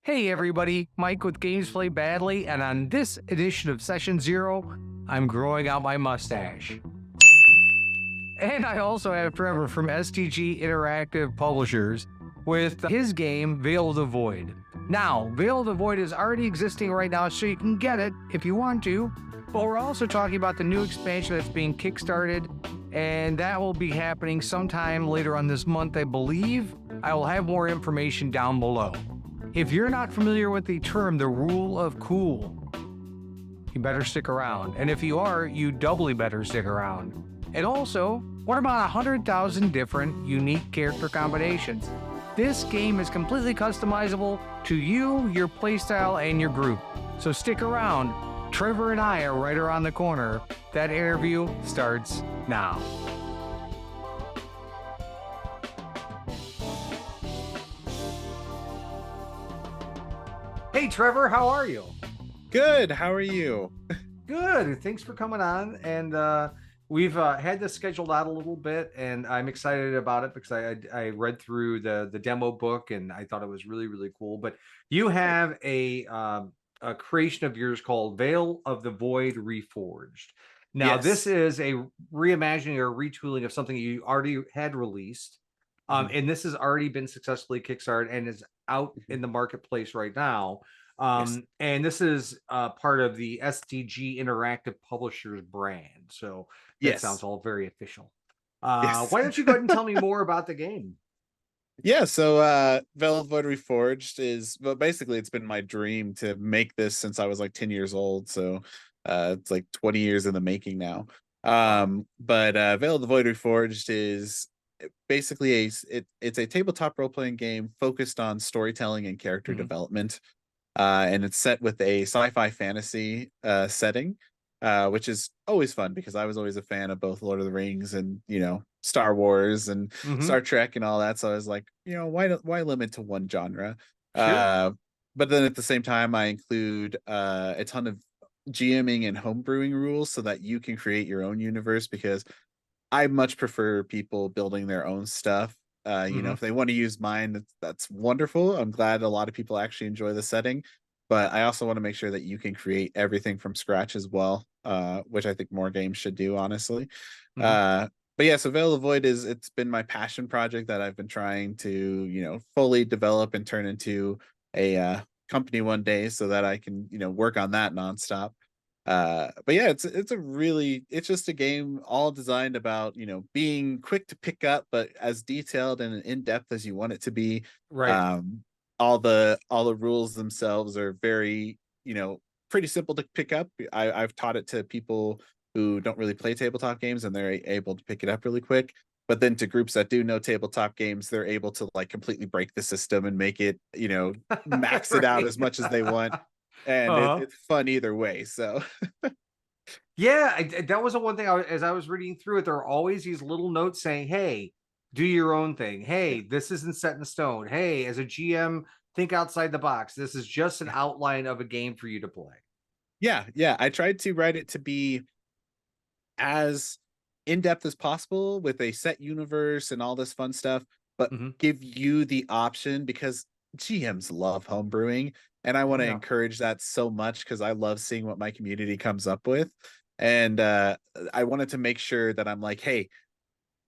Hey everybody, Mike with Games Play Badly, and on this edition of Session Zero, I'm growing out my mustache. And I also have Trevor from STG Interactive Publishers with his game Veil of the Void. Now, Veil of the Void is already existing right now, so you can get it if you want to, but we're also talking about the new expansion that's being kickstarted, and that will be happening sometime later on this month, I believe. I will have more information down below. If you're not familiar with the term, the rule of cool, you better stick around. And if you are, you doubly better stick around. And also, what about 100,000 different unique character combinations? This game is completely customizable to you, your playstyle, and your group. So stick around. Trever and I are right around the corner. That interview starts now. Hey Trevor, how are you? Good. How are you? Good. Thanks for coming on. And we've had this scheduled out a little bit, and I'm excited about it because I read through the demo book and I thought it was really, really cool. But you have a creation of yours called Veil of the Void Reforged. Now, this Yes. is a reimagining or retooling of something you already had released. Mhm, And this has already been successfully kickstarted and is out mhm. in the marketplace right now. Yes. And this is part of the SDG Interactive Publishers brand. So that sounds Yes. all very official. Yes. Why don't you go ahead and tell me more about the game? Yeah, so Void Reforged is, well, basically it's been my dream to make this since I was like 10 years old. So it's like 20 years in the making now. Wow. But Veil of the Void Reforged is basically it's a tabletop role-playing game focused on storytelling and character Mhm. development. And it's set with a sci-fi fantasy setting, which is always fun because I was always a fan of both Lord of the Rings and Star Wars and Mhm. Star Trek and all that. So I was like, why limit to one genre? Sure. Uh, but then at the same time, I include a ton of GMing and homebrewing rules so that you can create your own universe because I much prefer people building their own stuff. Mhm. If they want to use mine, that's wonderful. I'm glad a lot of people actually enjoy the setting, but I also want to make sure that you can create everything from scratch as well, which I think more games should do, honestly. Mhm. Uh, but yeah, so Veil of Void it's been my passion project that I've been trying to, fully develop and turn into a company one day so that I can, work on that nonstop. But yeah, it's just a game all designed about, being quick to pick up, but as detailed and in depth as you want it to be. Right. Um, all the rules themselves are very, pretty simple to pick up. I've taught it to people who don't really play tabletop games and they're able to pick it up really quick. But then to groups that do know tabletop games, they're able to like completely break the system and make it, max it out Right. as much as they want, and Uh-huh. it's fun either way. So Yeah, that was the one thing as I was reading through it, there are always these little notes saying, "Hey, do your own thing. yeah, Hey, this isn't set in stone. Hey, as a GM, think outside the box. This is just an yeah, outline of a game for you to play." yeah. I tried to write it to be as in depth as possible with a set universe and all this fun stuff, but Mhm. give you the option because GMs love homebrewing, and I Oh want to yeah. encourage that so much because I love seeing what my community comes up with. And I wanted to make sure that I'm like, hey,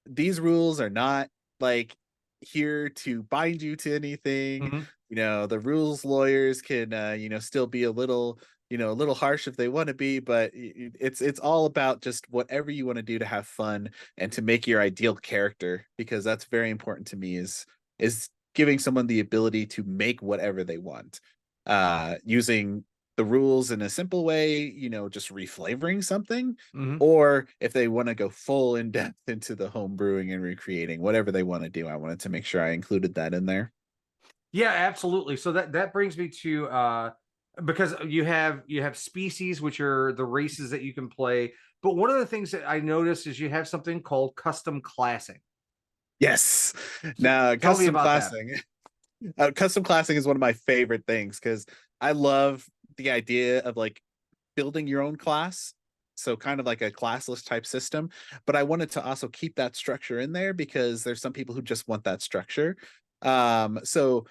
these rules are not like here to bind you to anything. Mhm. The rules lawyers can still be a little harsh if they want to be, but it's all about just whatever you want to do to have fun and to make your ideal character, because that's very important to me is giving someone the ability to make whatever they want. Using the rules in a simple way, just reflavoring something, Mhm. or if they want to go full in depth into the home brewing and recreating, whatever they want to do, I wanted to make sure I included that in there. Yeah, absolutely. So that brings me to because you have species, which are the races that you can play. But one of the things that I noticed is you have something called custom classing. Yes. So Now, tell me about that. custom classing is one of my favorite things because I love the idea of like building your own class. So kind of like a classless type system, but I wanted to also keep that structure in there because there's some people who just want that structure. So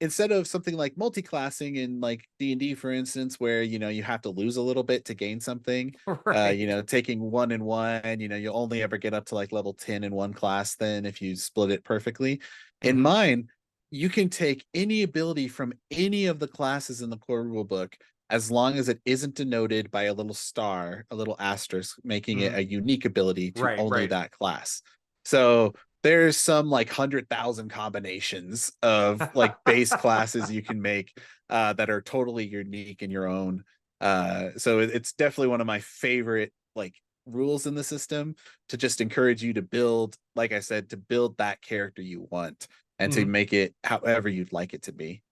instead of something like multi-classing in like D&D, for instance, where you have to lose a little bit to gain something, Right. taking 1 and 1, you'll only ever get up to like level 10 in one class then if you split it perfectly. In Hmm. mine, you can take any ability from any of the classes in the core rulebook as long as it isn't denoted by a little star, a little asterisk, making it Hmm. a unique ability to Right, only right. that class. So there's some like 100,000 combinations of like base classes you can make that are totally unique in your own. So it's definitely one of my favorite like rules in the system, to just encourage you to build, like I said, to build that character you want and to Hmm. make it however you'd like it to be.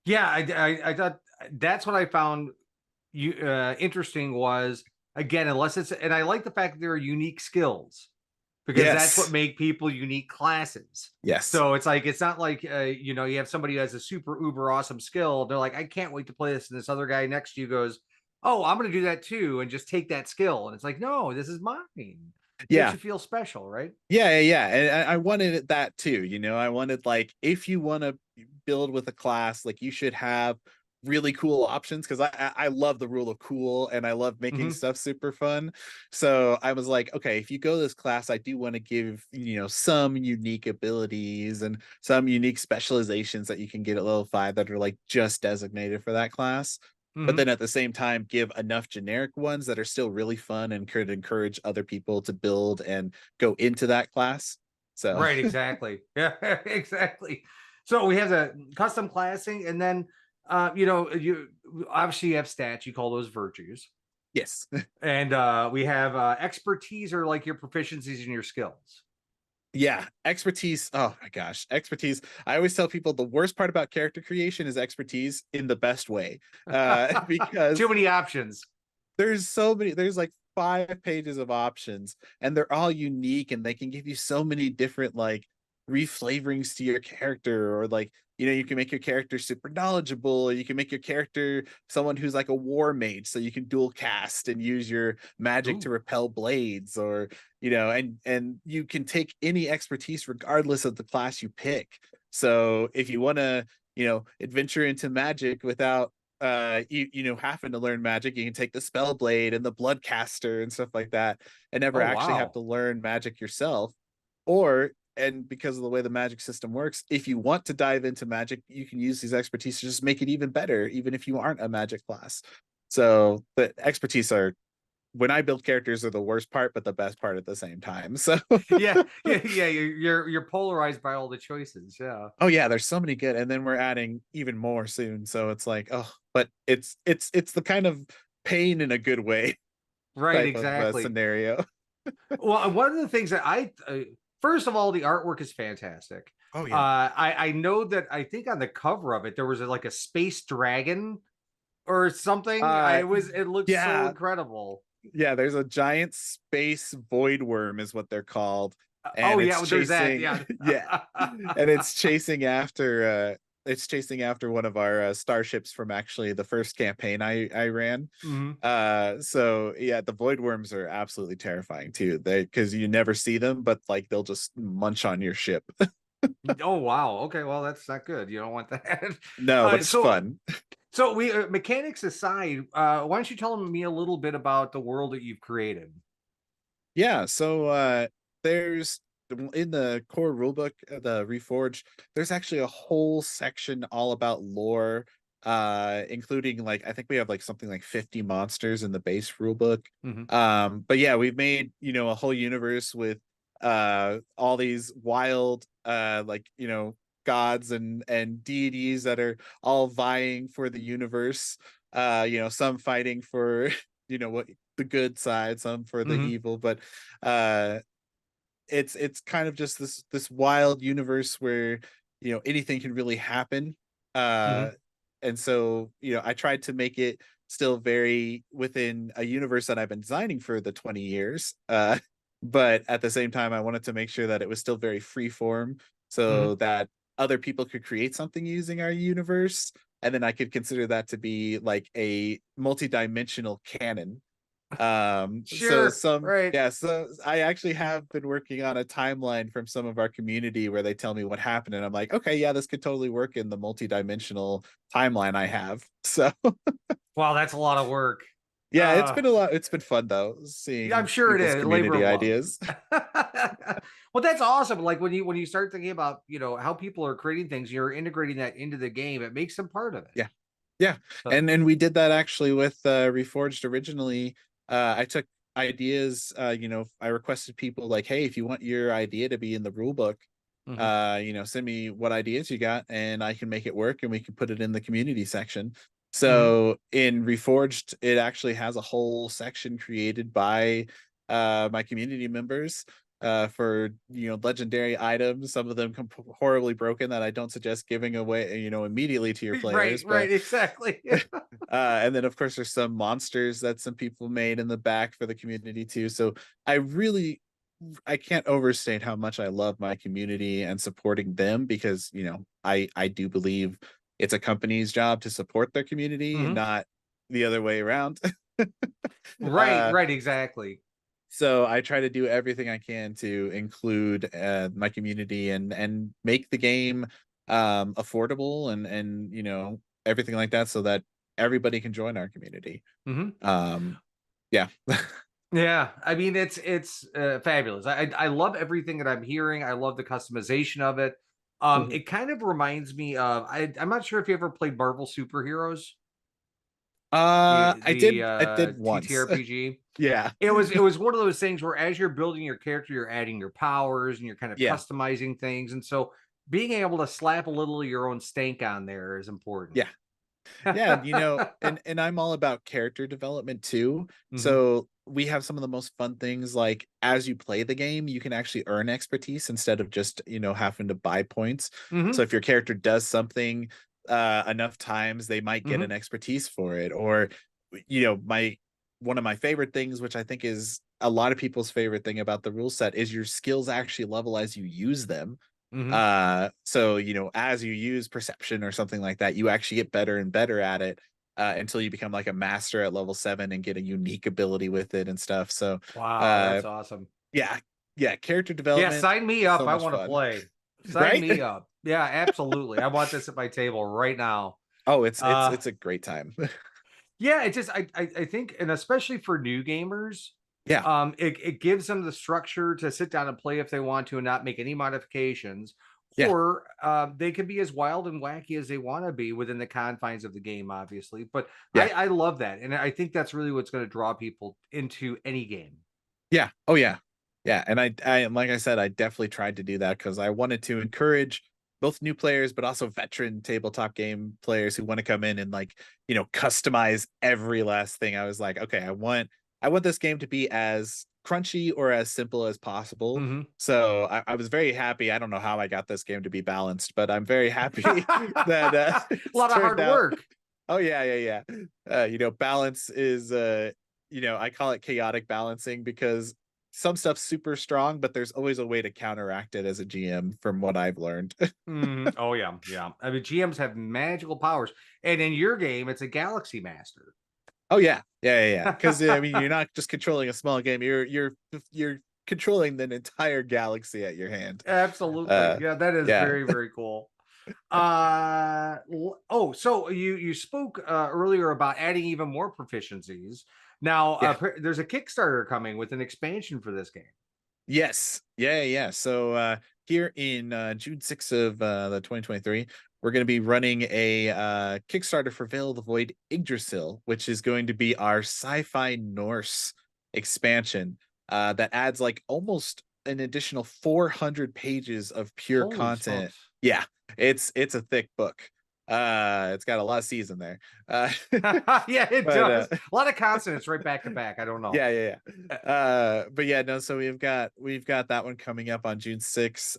Yeah, I thought that's what I found you interesting was, again, unless it's, and I like the fact that there are unique skills, because that's what Yes. make people unique classes. Yes. So it's like, it's not like you have somebody who has a super uber awesome skill. They're like, I can't wait to play this, and this other guy next to you goes, oh, I'm going to do that too, and just take that skill. And it's like, no, this is mine. Makes Yeah. you feel special, right? Yeah. And I wanted that too. I wanted, like, if you want to build with a class, like, you should have really cool options, because I love the rule of cool and I love making Hmm. stuff super fun. So I was like, okay, if you go this class, I do want to give, some unique abilities and some unique specializations that you can get at level 5 that are like just designated for that class. But Hmm. then at the same time, give enough generic ones that are still really fun and could encourage other people to build and go into that class. So Right, exactly. Yeah, exactly. So we have the custom classing, and then you obviously have stats. You call those virtues, yes. and we have expertise, or like your proficiencies in your skills. Yeah, expertise. Oh my gosh, expertise. I always tell people the worst part about character creation is expertise in the best way. Too Because many options. there's like 5 pages of options, and they're all unique, and they can give you so many different like reflavorings to your character. Or like, you can make your character super knowledgeable, or you can make your character someone who's like a war mage, so you can dual cast and use your magic to Ooh. repel blades. Or and you can take any expertise regardless of the class you pick. So if you want to adventure into magic without having to learn magic, you can take the spell blade and the bloodcaster and stuff like that, and never Oh, actually have wow. to learn magic yourself. Or, and because of the way the magic system works, if you want to dive into magic, you can use these expertise to just make it even better, even if you aren't a magic class. So the expertise are, when I build characters, are the worst part but the best part at the same time. So Yeah, yeah, yeah. You're polarized by all the choices. Yeah. oh yeah, there's so many good, and then we're adding even more soon. So it's like, oh, but it's the kind of pain in a good way Right. type of Exactly. scenario. Well, one of the things that first of all, the artwork is fantastic. Oh yeah. I know that, I think on the cover of it there was like a space dragon or something. Uh It looked so yeah, incredible. yeah, there's a giant space void worm is what they're called. Oh And yeah, it's well, there's that. chasing Yeah. yeah. And it's chasing after one of our starships from actually the first campaign I ran. Mhm. So yeah, the void worms are absolutely terrifying too. They, because you never see them, but like they'll just munch on your ship. Oh wow. Okay, well, that's not good. You don't want that. No, but it's So fun. we mechanics aside, why don't you tell me a little bit about the world that you've created? Yeah, so there's in the core rulebook, the Reforged, there's actually a whole section all about lore, including like, I think we have like something like 50 monsters in the base rulebook. Mhm. But yeah, we've made, a whole universe with all these wild like, gods and deities that are all vying for the universe. Some fighting for what, the good side, some for the Mhm. evil. But uh it's kind of just this wild universe where anything can really happen. uh Mhm. and so I tried to make it still very within a universe that I've been designing for the 20 years. But at the same time, I wanted to make sure that it was still very free form, so Mhm. that other people could create something using our universe, and then I could consider that to be like a multi-dimensional canon. So Sure. Right. so I actually have been working on a timeline from some of our community where they tell me what happened, and I'm like, okay, yeah, this could totally work in the multi-dimensional timeline I have. So Wow, that's a lot of work. yeah, it's Uh, been a lot. It's been fun though, yeah, I'm seeing sure it people's is. Labor community of love. ideas. Well, that's awesome. Like when you start thinking about, how people are creating things, you're integrating that into the game, it makes them part of it. Yeah. Yeah. So, And we did that actually with Reforged originally. I took ideas, I requested people like, hey, if you want your idea to be in the rule book, mhm. send me what ideas you got and I can make it work and we can put it in the community section. Mhm. So in Reforged, it actually has a whole section created by my community members for legendary items. Some of them horribly broken that I don't suggest giving away immediately to your Right, players, right, but exactly. and then of course there's some monsters that some people made in the back for the community too. So I can't overstate how much I love my community and supporting them because I do believe it's a company's job to support their community, Mhm. not the other way around. Right, uh right, exactly. so I try to do everything I can to include my community and make the game affordable and everything like that so that everybody can join our community. Mhm. Um, yeah. Yeah, I mean it's fabulous. I love everything that I'm hearing. I love the customization of it. Mhm. It kind of reminds me of I'm not sure if you ever played Marvel Superheroes, I the did once. TTRPG. Yeah. It was one of those things where as you're building your character, you're adding your powers and you're kind of Yeah. customizing things, and so being able to slap a little of your own stank on there is important. Yeah. Yeah, and I'm all about character development too. Hmm. So we have some of the most fun things like as you play the game, you can actually earn expertise instead of just, having to buy points. So Hmm. if your character does something enough times, they might get an Hmm. expertise for it. Or, my one of my favorite things, which I think is a lot of people's favorite thing about the rule set, is your skills actually level as you use them. Hmm. So as you use perception or something like that, you actually get better and better at it until you become like a master at level 7 and get a unique ability with it and stuff. So Wow, uh that's awesome. yeah, yeah, character Yeah, development, sign me up. so I much want to fun. play. Sign Right? me up. Yeah, absolutely. I want this at my table right now. Oh, it's Uh it's a great time. yeah, it just I think, and especially for new gamers, Yeah, it gives them the structure to sit down and play if they want to and not make any modifications. yeah, Or they can be as wild and wacky as they want to be within the confines of the game, obviously. But yeah, I love that. And I think that's really what's going to draw people into any game. yeah. Oh yeah. Yeah. And I like I said, I definitely tried to do that because I wanted to encourage both new players, but also veteran tabletop game players who want to come in and customize every last thing. I was like, okay, I want this game to be as crunchy or as simple as possible. Hmm. So I was very happy. I don't know how I got this game to be balanced, but I'm very happy that A it's lot of turned hard out. work. Oh yeah, yeah, yeah. Balance is I call it chaotic balancing because some stuff's super strong, but there's always a way to counteract it as a GM from what I've learned. Mhm. Oh yeah, yeah. I mean, GMs have magical powers, and in your game, it's a Galaxy Master. Oh yeah. Yeah, yeah, yeah. Because I mean, you're not just controlling a small game, you're controlling the entire galaxy at your hand. Absolutely, Uh yeah. That is yeah. very very cool. Oh, so you spoke earlier about adding even more proficiencies. Now, Yeah. there's a Kickstarter coming with an expansion for this game. Yes. Yeah, yeah, yeah. So here in June 6th of the 2023, we're going to be running a Kickstarter for Veil of the Void Yggdrasil, which is going to be our sci-fi Norse expansion that adds like almost an additional 400 pages of pure Holy content. smokes! Yeah, it's a thick book. It's got a lot of C's in there. Yeah, it But does. A lot of consonants right back to back. I don't know. yeah, yeah, yeah. But yeah, no, so we've got that one coming up on June 6th.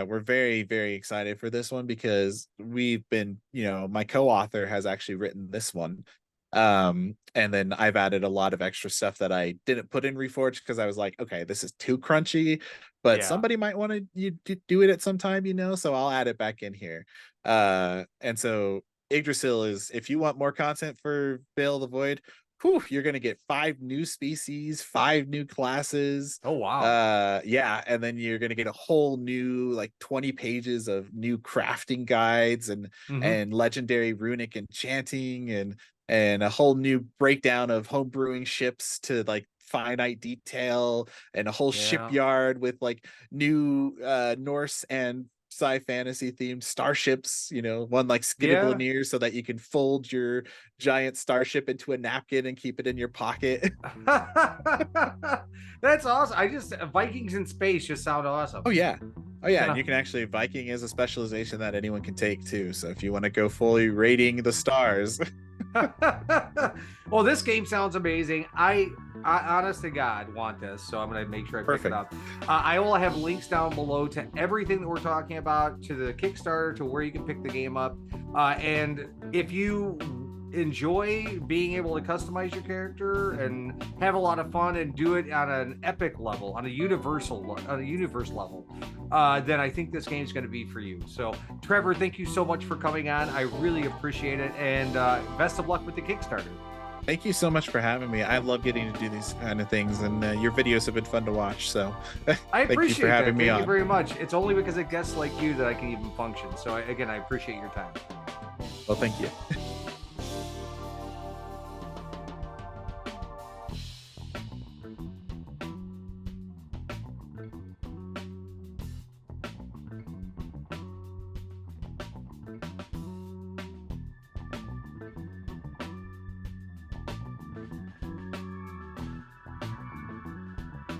We're very, very excited for this one because we've been, my co-author has actually written this one. And then I've added a lot of extra stuff that I didn't put in Reforged because I was like, okay, this is too crunchy, but Yeah. somebody might want to you do it at some time, so I'll add it back in here. And so Yggdrasil is if you want more content for Veil of the Void, whew, you're gonna get 5 new species, 5 new classes. Oh wow. Yeah, and then you're gonna get a whole new like 20 pages of new crafting guides Hmm. and legendary runic enchanting and a whole new breakdown of homebrewing ships to like finite detail and a whole Yeah. shipyard with like new Norse and fantasy themed starships, one like Yeah. skidablineer so that you can fold your giant starship into a napkin and keep it in your pocket. That's awesome. Vikings in space just sound Oh awesome. yeah. Oh yeah, and you can actually Viking is a specialization that anyone can take too. So if you want to go fully rating the stars. Well, this game sounds amazing. I honest to God want this, so I'm gonna make sure I pick it Perfect. up. I will have links down below to everything that we're talking about, to the Kickstarter, to where you can pick the game up. And if you enjoy being able to customize your character and have a lot of fun and do it on an epic level, on a universe level, then I think this game is going to be for you. So, Trevor, thank you so much for coming on. I really appreciate it, and best of luck with the Kickstarter. Thank you so much for having me. I love getting to do these kind of things, and your videos have been fun to watch. So, I thank you for appreciate that. having me Thank you on. very much. It's only because of guests like you that I can even function. So, again, I appreciate your time. Well, thank you.